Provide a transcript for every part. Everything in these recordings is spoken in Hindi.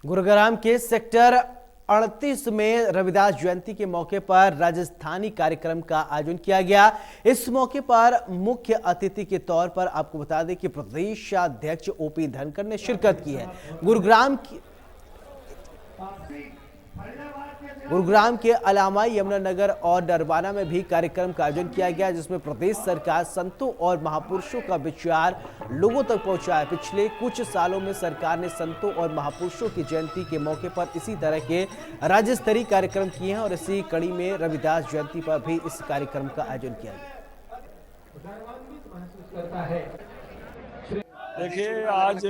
गुरुग्राम के सेक्टर 38 में रविदास जयंती के मौके पर राजस्थानी कार्यक्रम का आयोजन किया गया। इस मौके पर मुख्य अतिथि के तौर पर आपको बता दें कि प्रदेश अध्यक्ष ओपी धनखड़ ने शिरकत की है। गुरुग्राम के अलावा यमुनानगर और नरवाना में भी कार्यक्रम का आयोजन किया गया, जिसमें प्रदेश सरकार संतों और महापुरुषों का विचार लोगों तक पहुंचाया। पिछले कुछ सालों में सरकार ने संतों और महापुरुषों की जयंती के मौके पर इसी तरह के राज्य स्तरीय कार्यक्रम किए हैं और इसी कड़ी में रविदास जयंती पर भी इस कार्यक्रम का आयोजन किया गया। देखिए, आज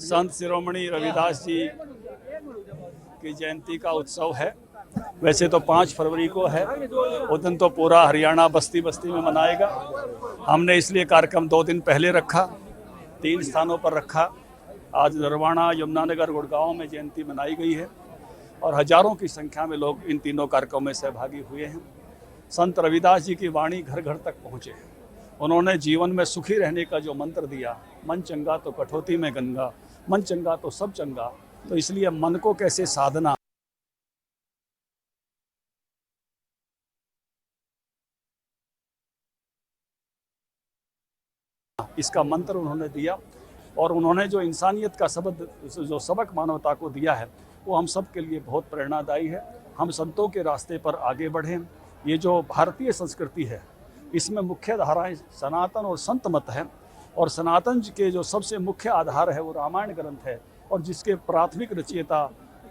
संत शिरोमणि रविदास जी की जयंती का उत्सव है। वैसे तो 5 फरवरी को है, उस दिन तो पूरा हरियाणा बस्ती बस्ती में मनाएगा। हमने इसलिए कार्यक्रम 2 दिन पहले रखा, 3 स्थानों पर रखा। आज नरवाना, यमुनानगर, गुड़गांव में जयंती मनाई गई है और हजारों की संख्या में लोग इन तीनों कार्यक्रमों में सहभागी हुए हैं। संत रविदास जी की वाणी घर घर तक पहुँचे। उन्होंने जीवन में सुखी रहने का जो मंत्र दिया, मन चंगा तो कठौती में गंगा, मन चंगा तो सब चंगा। तो इसलिए मन को कैसे साधना, इसका मंत्र उन्होंने दिया और उन्होंने जो इंसानियत का जो सबक मानवता को दिया है, वो हम सब के लिए बहुत प्रेरणादायी है। हम संतों के रास्ते पर आगे बढ़ें। ये जो भारतीय संस्कृति है, इसमें मुख्य धाराएं सनातन और संत मत है और सनातन के जो सबसे मुख्य आधार है वो रामायण ग्रंथ है और जिसके प्राथमिक रचयिता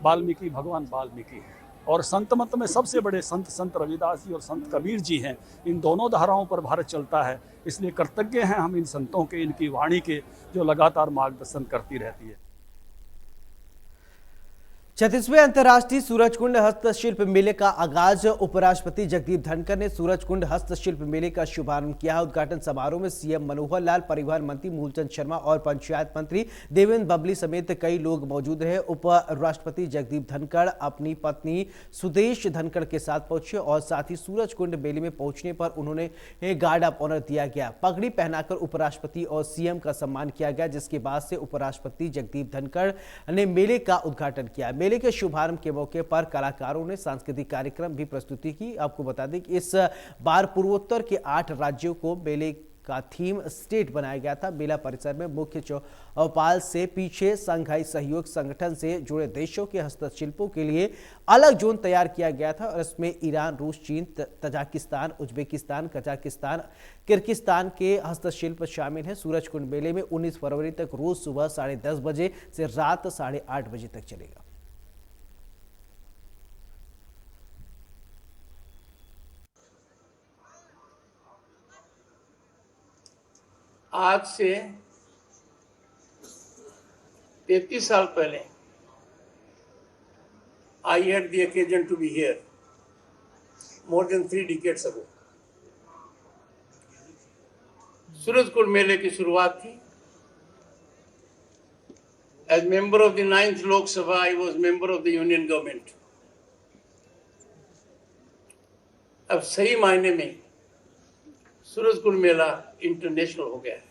वाल्मीकि, भगवान वाल्मीकि है। और संत मत में सबसे बड़े संत रविदास जी और संत कबीर जी हैं। इन दोनों धाराओं पर भारत चलता है, इसलिए कृतज्ञ हैं हम इन संतों के, इनकी वाणी के, जो लगातार मार्गदर्शन करती रहती है। 36वें अंतर्राष्ट्रीय सूरजकुंड हस्तशिल्प मेले का आगाज उपराष्ट्रपति जगदीप धनखड़ ने सूरजकुंड हस्तशिल्प मेले का शुभारंभ किया। उद्घाटन समारोह में सीएम मनोहर लाल, परिवहन मंत्री मूलचंद शर्मा और पंचायत मंत्री देवेंद्र बबली समेत कई लोग मौजूद रहे। उपराष्ट्रपति जगदीप धनखड़ अपनी पत्नी सुदेश धनखड़ के साथ पहुंचे और साथ ही सूरजकुंड मेले में पहुंचने पर उन्होंने गार्ड ऑफ ऑनर दिया गया। पगड़ी पहनाकर उपराष्ट्रपति और सीएम का सम्मान किया गया, जिसके बाद से उपराष्ट्रपति जगदीप धनखड़ ने मेले का उद्घाटन किया। मेले के शुभारंभ के मौके पर कलाकारों ने सांस्कृतिक कार्यक्रम भी प्रस्तुति की। आपको बता दें कि इस बार पूर्वोत्तर के 8 राज्यों को मेले का थीम स्टेट बनाया गया था। मेला परिसर में मुख्य चौपाल से पीछे शंघाई सहयोग संगठन से जुड़े देशों के हस्तशिल्पों के लिए अलग जोन तैयार किया गया था और इसमें ईरान, रूस, चीन, तजाकिस्तान, उज्बेकिस्तान, कजाकिस्तान, किर्गिस्तान के हस्तशिल्प शामिल हैं। सूरजकुंड मेले में 19 फरवरी तक रोज सुबह 10:30 बजे से रात 8:30 बजे तक चलेगा। आज से 33 साल पहले I had the occasion to be here more than 3 decades ago. Surajkund मेले की शुरुआत थी। As member of the 9th Lok Sabha, I was member of the union government. अब सही मायने में सूरजकुंड मेला इंटरनेशनल हो गया है।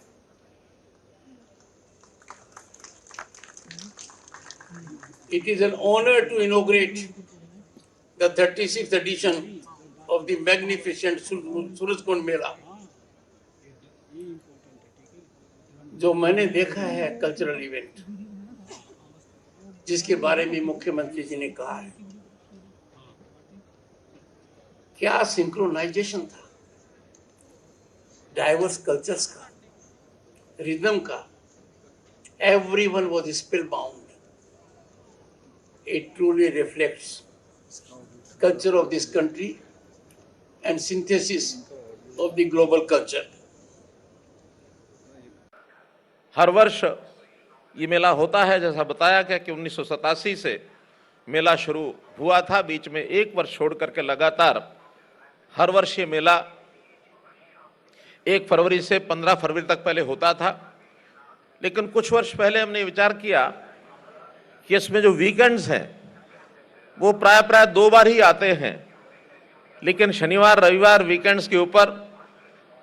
It is an honor to inaugurate the 36th edition of the magnificent Surajkund मेला, जो मैंने देखा है कल्चरल इवेंट, जिसके बारे में मुख्यमंत्री जी ने कहा है। क्या सिंक्रोनाइजेशन था डाइवर्स कल्चर्स का, रिदम का। Everyone was spellbound. It truly reflects culture of this country and synthesis of the global culture. हर वर्ष ये मेला होता है। जैसा बताया गया कि 1987 से मेला शुरू हुआ था, बीच में 1 वर्ष छोड़ करके लगातार हर वर्ष ये मेला 1 फरवरी से 15 फरवरी तक पहले होता था। लेकिन कुछ वर्ष पहले हमने विचार किया कि इसमें जो वीकेंड्स हैं वो प्राय 2 बार ही आते हैं, लेकिन शनिवार रविवार वीकेंड्स के ऊपर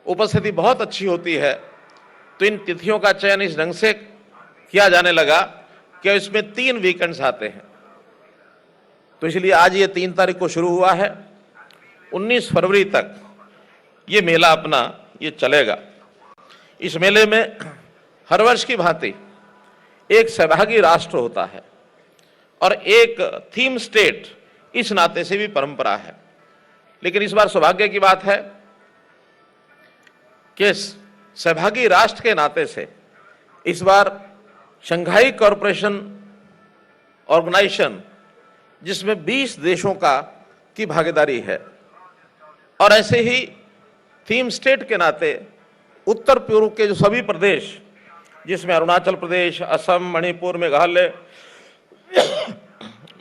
उपस्थिति बहुत अच्छी होती है। तो इन तिथियों का चयन इस ढंग से किया जाने लगा कि इसमें 3 वीकेंड्स आते हैं। तो इसलिए आज ये 3 तारीख को शुरू हुआ है, 19 फरवरी तक ये मेला अपना ये चलेगा। इस मेले में हर वर्ष की भांति एक सहभागी राष्ट्र होता है और एक थीम स्टेट इस नाते से भी परंपरा है। लेकिन इस बार सौभाग्य की बात है कि सहभागी राष्ट्र के नाते से इस बार शंघाई कॉरपोरेशन ऑर्गेनाइजेशन, जिसमें 20 देशों की भागीदारी है, और ऐसे ही थीम स्टेट के नाते उत्तर पूर्व के जो सभी प्रदेश, जिसमें अरुणाचल प्रदेश, असम, मणिपुर, मेघालय,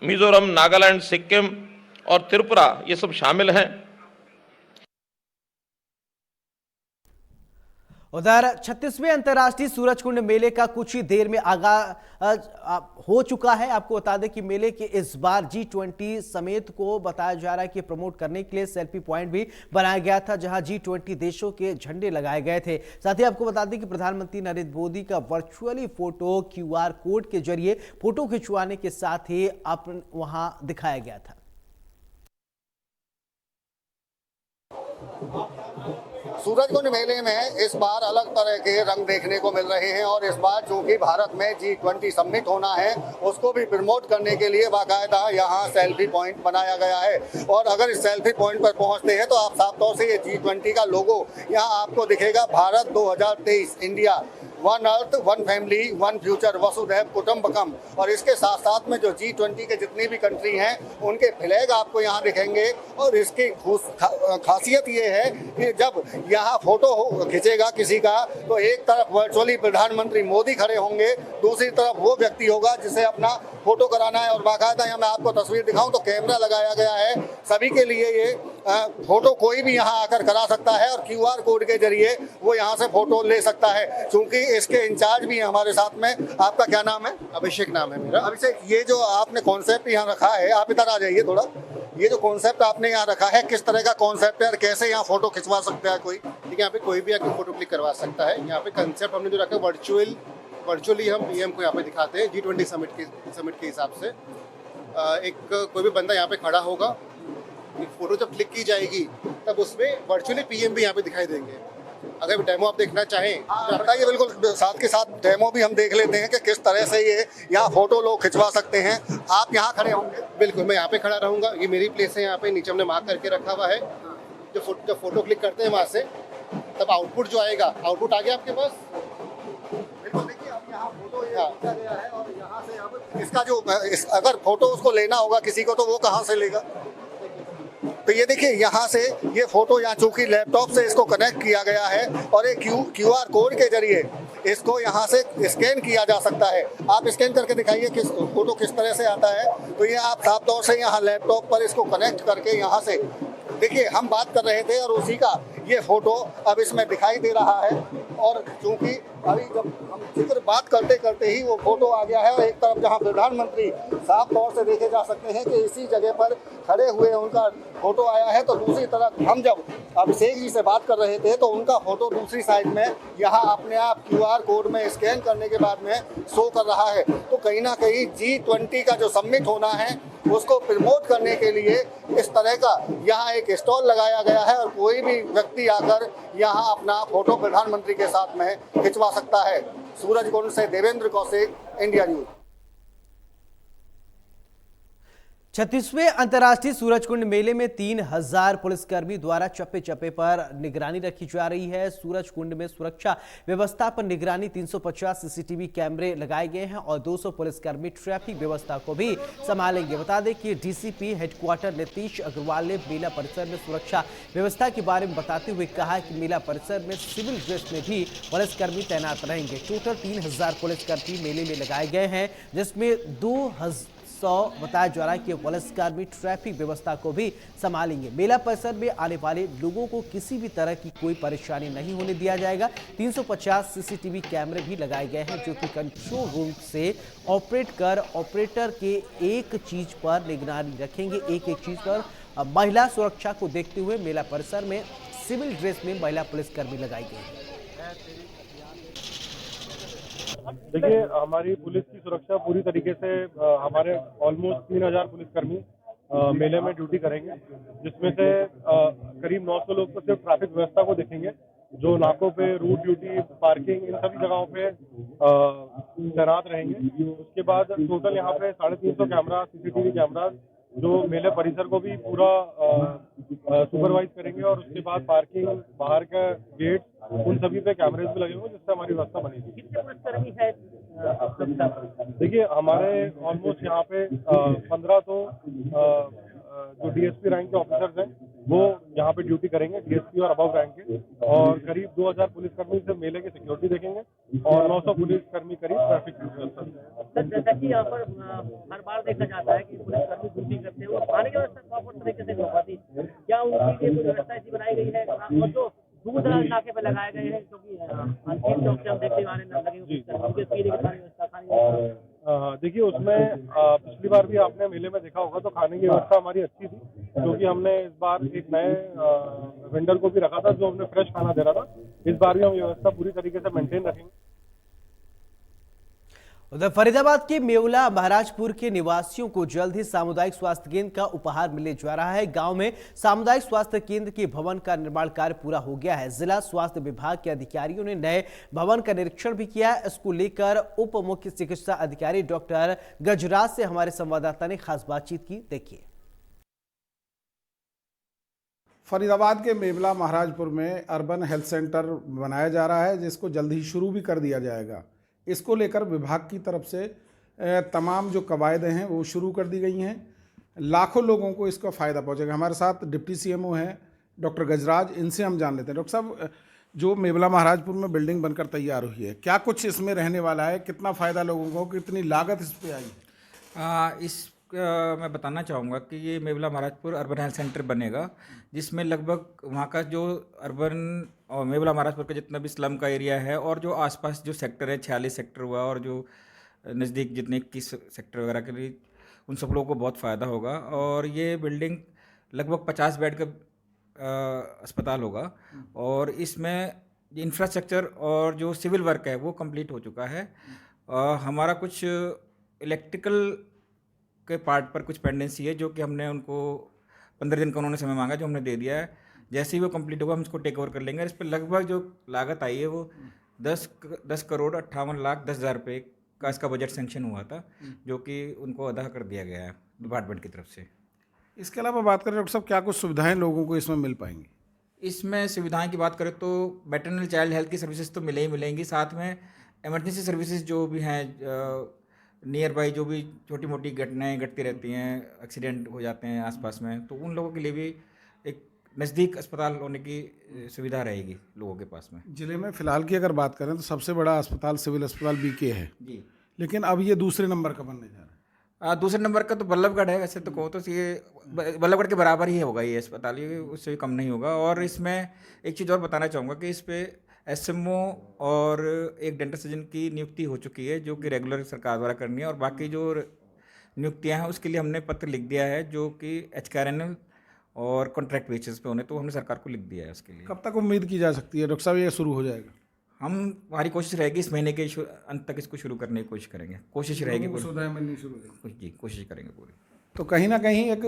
मिजोरम, नागालैंड, सिक्किम और त्रिपुरा, ये सब शामिल हैं। उधर 36वें अंतर्राष्ट्रीय सूरजकुंड मेले का कुछ ही देर में आगाज हो चुका है। आपको बता दें कि मेले के इस बार G20 समेत को बताया जा रहा है कि प्रमोट करने के लिए सेल्फी पॉइंट भी बनाया गया था, जहां G20 देशों के झंडे लगाए गए थे। साथ ही आपको बता दें कि प्रधानमंत्री नरेंद्र मोदी का वर्चुअली फोटो QR कोड के जरिए फोटो खिंचवाने के साथ ही वहां दिखाया गया था। सूरजकुंड मेले में इस बार अलग तरह के रंग देखने को मिल रहे हैं और इस बार चूंकि भारत में G20 समिट होना है, उसको भी प्रमोट करने के लिए बाकायदा यहाँ सेल्फी पॉइंट बनाया गया है। और अगर इस सेल्फी पॉइंट पर पहुँचते हैं तो आप साफ तौर से ये G20 का लोगो यहाँ आपको दिखेगा, Bharat 2023, India, one earth, one family, one future, वसुधैव कुटुंबकम। और इसके साथ साथ में जो G20 के जितनी भी कंट्री हैं उनके फ्लैग आपको यहाँ दिखेंगे। और इसकी खासियत ये है कि जब यहाँ फोटो खींचेगा किसी का तो एक तरफ वर्चुअली प्रधानमंत्री मोदी खड़े होंगे, दूसरी तरफ वो व्यक्ति होगा जिसे अपना फोटो कराना है। और बाकायदा यहाँ मैं आपको तस्वीर दिखाऊं तो कैमरा लगाया गया है सभी के लिए। ये फोटो कोई भी यहाँ आकर करा सकता है और QR कोड के जरिए वो यहाँ से फोटो ले सकता है। चूंकि इसके इंचार्ज भी हैं हमारे साथ में। आपका क्या नाम है? अभिषेक नाम है मेरा। अभिषेक, ये जो आपने कॉन्सेप्ट यहाँ रखा है, आप इधर आ जाइए थोड़ा। ये जो कॉन्सेप्ट आपने यहाँ रखा है, किस तरह का कॉन्सेप्ट है और कैसे यहाँ फोटो खिंचवा सकता है कोई? ठीक है, यहाँ पे कोई भी आके फोटो क्लिक करवा सकता है। यहाँ पे कंसेप्ट हमने जो रखा है वर्चुअली हम PM को यहाँ पे दिखाते हैं G20 समिट के हिसाब से। एक कोई भी बंदा यहाँ पे खड़ा होगा, एक फोटो जब क्लिक की जाएगी तब उसमें वर्चुअली PM भी यहाँ पे दिखाई देंगे। अगर डेमो आप देखना चाहें तो बताइए। बिल्कुल, साथ के साथ डेमो भी हम देख लेते हैं कि किस तरह से ये यहाँ फोटो लोग खिंचवा सकते हैं। आप यहाँ खड़े होंगे? बिल्कुल, मैं यहाँ पे खड़ा रहूँगा। ये मेरी प्लेस है, यहाँ पे नीचे हमने मार्क करके रखा हुआ है। जब फोटो क्लिक करते हैं वहाँ से, तब आउटपुट जो आएगा, आउटपुट आ गया आपके पास। बिल्कुल, देखिए अब यहाँ फोटो खींचा गया है और यहाँ से अब इसका जो अगर फोटो उसको लेना होगा किसी को तो वो कहाँ से लेगा? तो ये देखिए यहाँ से ये फोटो यहाँ चूंकि लैपटॉप से इसको कनेक्ट किया गया है और एक QR कोड के जरिए इसको यहाँ से स्कैन किया जा सकता है। आप स्कैन करके दिखाइए किस फोटो किस तरह से आता है। तो ये आप साफ तौर से यहाँ लैपटॉप पर इसको कनेक्ट करके यहाँ से देखिए हम बात कर रहे थे और उसी का ये फोटो अब इसमें दिखाई दे रहा है। और चूंकि अभी जब हम जिक्र बात करते करते ही वो फोटो आ गया है और एक तरफ जहां प्रधानमंत्री साफ तौर से देखे जा सकते हैं कि इसी जगह पर खड़े हुए उनका फोटो आया है, तो दूसरी तरफ हम जब अभिषेक जी से बात कर रहे थे तो उनका फोटो दूसरी साइड में यहाँ अपने आप QR कोड में स्कैन करने के बाद में शो कर रहा है। तो कहीं ना कहीं G20 का जो समिट होना है उसको प्रमोट करने के लिए इस तरह का यहाँ एक स्टॉल लगाया गया है और कोई भी व्यक्ति आकर यहाँ अपना फोटो प्रधानमंत्री के साथ में खिंचवा सकता है। सूरजकुंड से देवेंद्र कौशिक, इंडिया न्यूज। 36वें अंतर्राष्ट्रीय सूरजकुंड मेले में 3000 पुलिसकर्मी द्वारा चप्पे चप्पे पर निगरानी रखी जा रही है। सूरजकुंड में सुरक्षा व्यवस्था पर निगरानी 350 CCTV कैमरे लगाए गए हैं और 200 पुलिसकर्मी ट्रैफिक व्यवस्था को भी संभालेंगे। बता दें कि DCP हेडक्वार्टर नीतीश अग्रवाल ने मेला परिसर में सुरक्षा व्यवस्था के बारे में बताते हुए कहा कि मेला परिसर में सिविल ड्रेस में भी पुलिसकर्मी तैनात रहेंगे। टोटल 3000 पुलिसकर्मी मेले में लगाए गए हैं, जिसमें 200 बताया जा रहा है कि पुलिसकर्मी ट्रैफिक व्यवस्था को भी संभालेंगे। मेला परिसर में आने वाले लोगों को किसी भी तरह की कोई परेशानी नहीं होने दिया जाएगा। 350 CCTV कैमरे भी लगाए गए हैं जो कि कंट्रोल रूम से ऑपरेट कर ऑपरेटर के एक चीज पर निगरानी रखेंगे। एक चीज पर महिला सुरक्षा को देखते हुए मेला परिसर में सिविल ड्रेस में महिला पुलिसकर्मी लगाई गई है। देखिए, हमारी पुलिस की सुरक्षा पूरी तरीके से हमारे ऑलमोस्ट 3000 पुलिसकर्मी मेले में ड्यूटी करेंगे, जिसमें से करीब 900 लोग तो सिर्फ ट्रैफिक व्यवस्था को देखेंगे, जो नाकों पे, रूट ड्यूटी, पार्किंग, इन सभी जगहों पे तैनात रहेंगे। उसके बाद टोटल यहाँ पे 350 कैमरा, सीसीटीवी कैमरा जो मेले परिसर को भी पूरा सुपरवाइज करेंगे, और उसके बाद पार्किंग, बाहर का गेट, उन सभी पे कैमरेज भी लगे होंगे, जिससे हमारी व्यवस्था बनेगी। कितने पुलिसकर्मी है? देखिए, हमारे ऑलमोस्ट यहाँ पे 15 तो जो डीएसपी रैंक के ऑफिसर्स हैं वो यहाँ पे ड्यूटी करेंगे, डीएसपी और अबव रैंक के, और करीब 2000 पुलिसकर्मी से मेले की सिक्योरिटी देखेंगे और 900 पुलिसकर्मी करीब ट्रैफिक की व्यवस्था। सर, जैसा कि यहाँ पर हर बार देखा जाता है कि पुलिसकर्मी ड्यूटी करते हैं, वो खाने की व्यवस्था प्रॉपर तरीके से हो पाती है, क्या उनके लिए कोई व्यवस्था ऐसी बनाई गई है? और जो दूर दराज नाके पे लगाए गए हैं, क्योंकि अंतिम चौक से हम देखते आने लगे उनके पीने की सारी व्यवस्था, खाने की व्यवस्था। देखिए, उसमें पिछली बार भी आपने मेले में देखा होगा तो खाने की व्यवस्था हमारी अच्छी थी, क्योंकि हमने इस बार एक नए वेंडर को भी रखा था जो हमें फ्रेश खाना दे रहा था। इस बार भी हम व्यवस्था पूरी तरीके से मेंटेन रखेंगे। उधर फरीदाबाद के मेवला महाराजपुर के निवासियों को जल्द ही सामुदायिक स्वास्थ्य केंद्र का उपहार मिलने जा रहा है। गांव में सामुदायिक स्वास्थ्य केंद्र के भवन का निर्माण कार्य पूरा हो गया है। जिला स्वास्थ्य विभाग के अधिकारियों ने नए भवन का निरीक्षण भी किया है। इसको लेकर उप मुख्य चिकित्सा अधिकारी डॉक्टर गजराज से हमारे संवाददाता ने खास बातचीत की। देखिए। फरीदाबाद के मेवला महाराजपुर में अर्बन हेल्थ सेंटर बनाया जा रहा है, जिसको जल्द ही शुरू भी कर दिया जाएगा। इसको लेकर विभाग की तरफ से तमाम जो कवायदें हैं वो शुरू कर दी गई हैं। लाखों लोगों को इसका फ़ायदा पहुंचेगा। हमारे साथ डिप्टी सीएमओ हैं डॉक्टर गजराज, इनसे हम जान लेते हैं। डॉक्टर साहब, जो मेवला महाराजपुर में बिल्डिंग बनकर तैयार हुई है, क्या कुछ इसमें रहने वाला है? कितना फ़ायदा लोगों को, कितनी लागत इस पर आई? मैं बताना चाहूँगा कि ये Mewla Maharajpur urban health centre बनेगा, जिसमें लगभग वहाँ का जो अर्बन और मेवला महाराजपुर का जितना भी स्लम का एरिया है और जो आसपास जो सेक्टर है, 46 सेक्टर हुआ और जो नज़दीक जितने 21 सेक्टर वगैरह के लिए, उन सब लोगों को बहुत फ़ायदा होगा। और ये बिल्डिंग लगभग 50 बेड का अस्पताल होगा, और इसमें इंफ्रास्ट्रक्चर और जो सिविल वर्क है वो कंप्लीट हो चुका है। हमारा कुछ इलेक्ट्रिकल के पार्ट पर कुछ पेंडेंसी है, जो कि हमने उनको 15 दिन का उन्होंने समय मांगा, जो हमने दे दिया है। जैसे ही वो कंप्लीट होगा हम इसको टेक ओवर कर लेंगे। इस पर लगभग जो लागत आई है वो 10 करोड़ 58 लाख 10 हज़ार रुपये का इसका बजट सेंक्शन हुआ था, जो कि उनको अदा कर दिया गया है डिपार्टमेंट की तरफ से। इसके अलावा बात करें डॉक्टर साहब, क्या कुछ सुविधाएं लोगों को इसमें मिल पाएंगी? इसमें सुविधाएं की बात करें तो मैटरनल चाइल्ड हेल्थ की सर्विसेज तो मिलेंगी, साथ में इमरजेंसी सर्विसेज जो भी हैं नियर बाई, जो भी छोटी मोटी घटनाएं घटती रहती हैं, एक्सीडेंट हो जाते हैं आसपास में, तो उन लोगों के लिए भी एक नज़दीक अस्पताल होने की सुविधा रहेगी लोगों के पास में। जिले में फ़िलहाल की अगर बात करें तो सबसे बड़ा अस्पताल सिविल अस्पताल बीके है जी, लेकिन अब ये दूसरे नंबर का बनने जा रहा है। दूसरे नंबर का तो बल्लभगढ़ है। वैसे तो कहो तो ये बल्लभगढ़ के बराबर ही होगा ये अस्पताल, ये उससे भी कम नहीं होगा। और इसमें एक चीज़ और बताना चाहूँगा कि इस पर एसएमओ और एक डेंटल सर्जन की नियुक्ति हो चुकी है, जो कि रेगुलर सरकार द्वारा करनी है, और बाकी जो नियुक्तियां हैं उसके लिए हमने पत्र लिख दिया है, जो कि HKRNL और कॉन्ट्रैक्ट बेसिस पे होने, तो हमने सरकार को लिख दिया है उसके लिए। कब तक उम्मीद की जा सकती है डॉक्टर साहब ये शुरू हो जाएगा? हमारी कोशिश रहेगी इस महीने के अंत तक इसको शुरू करने की कोशिश करेंगे। कोशिश रहेगी, सुविधाएं मिलनी शुरू होगी जी, कोशिश करेंगे पूरी। तो कहीं ना कहीं एक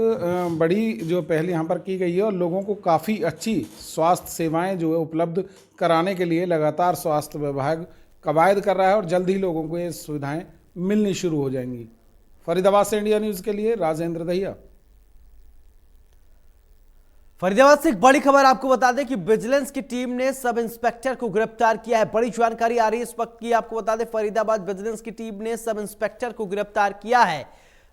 बड़ी जो पहल यहाँ पर की गई है, और लोगों को काफ़ी अच्छी स्वास्थ्य सेवाएं जो है उपलब्ध कराने के लिए लगातार स्वास्थ्य विभाग कवायद कर रहा है, और जल्द ही लोगों को ये सुविधाएं मिलनी शुरू हो जाएंगी। फरीदाबाद से इंडिया न्यूज़ के लिए राजेंद्र दहिया। फरीदाबाद से एक बड़ी खबर आपको बता दें कि विजिलेंस की टीम ने सब इंस्पेक्टर को गिरफ्तार किया है। बड़ी जानकारी आ रही है इस वक्त की, आपको बता दें फरीदाबाद विजिलेंस की टीम ने सब इंस्पेक्टर को गिरफ्तार किया है।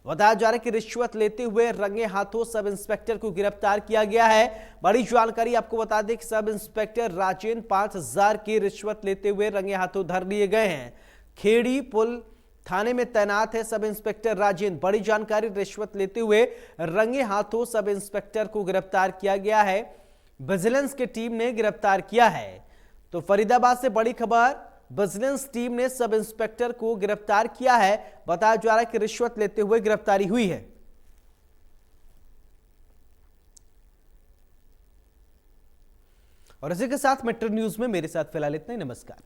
बताया जा रहा है कि रिश्वत लेते हुए रंगे हाथों सब इंस्पेक्टर को गिरफ्तार किया गया है। बड़ी जानकारी आपको बता दें कि सब इंस्पेक्टर राजेंद्र 5000 की रिश्वत लेते हुए रंगे हाथों धर लिए गए हैं। खेड़ी पुल थाने में तैनात है सब इंस्पेक्टर राजेंद्र। बड़ी जानकारी, रिश्वत लेते हुए रंगे हाथों सब इंस्पेक्टर को गिरफ्तार किया गया है। विजिलेंस की टीम ने गिरफ्तार किया है। तो फरीदाबाद से बड़ी खबर, विजिलेंस टीम ने सब इंस्पेक्टर को गिरफ्तार किया है। बताया जा रहा है कि रिश्वत लेते हुए गिरफ्तारी हुई है। और इसी के साथ मेट्रो न्यूज में मेरे साथ फिलहाल इतना ही। नमस्कार।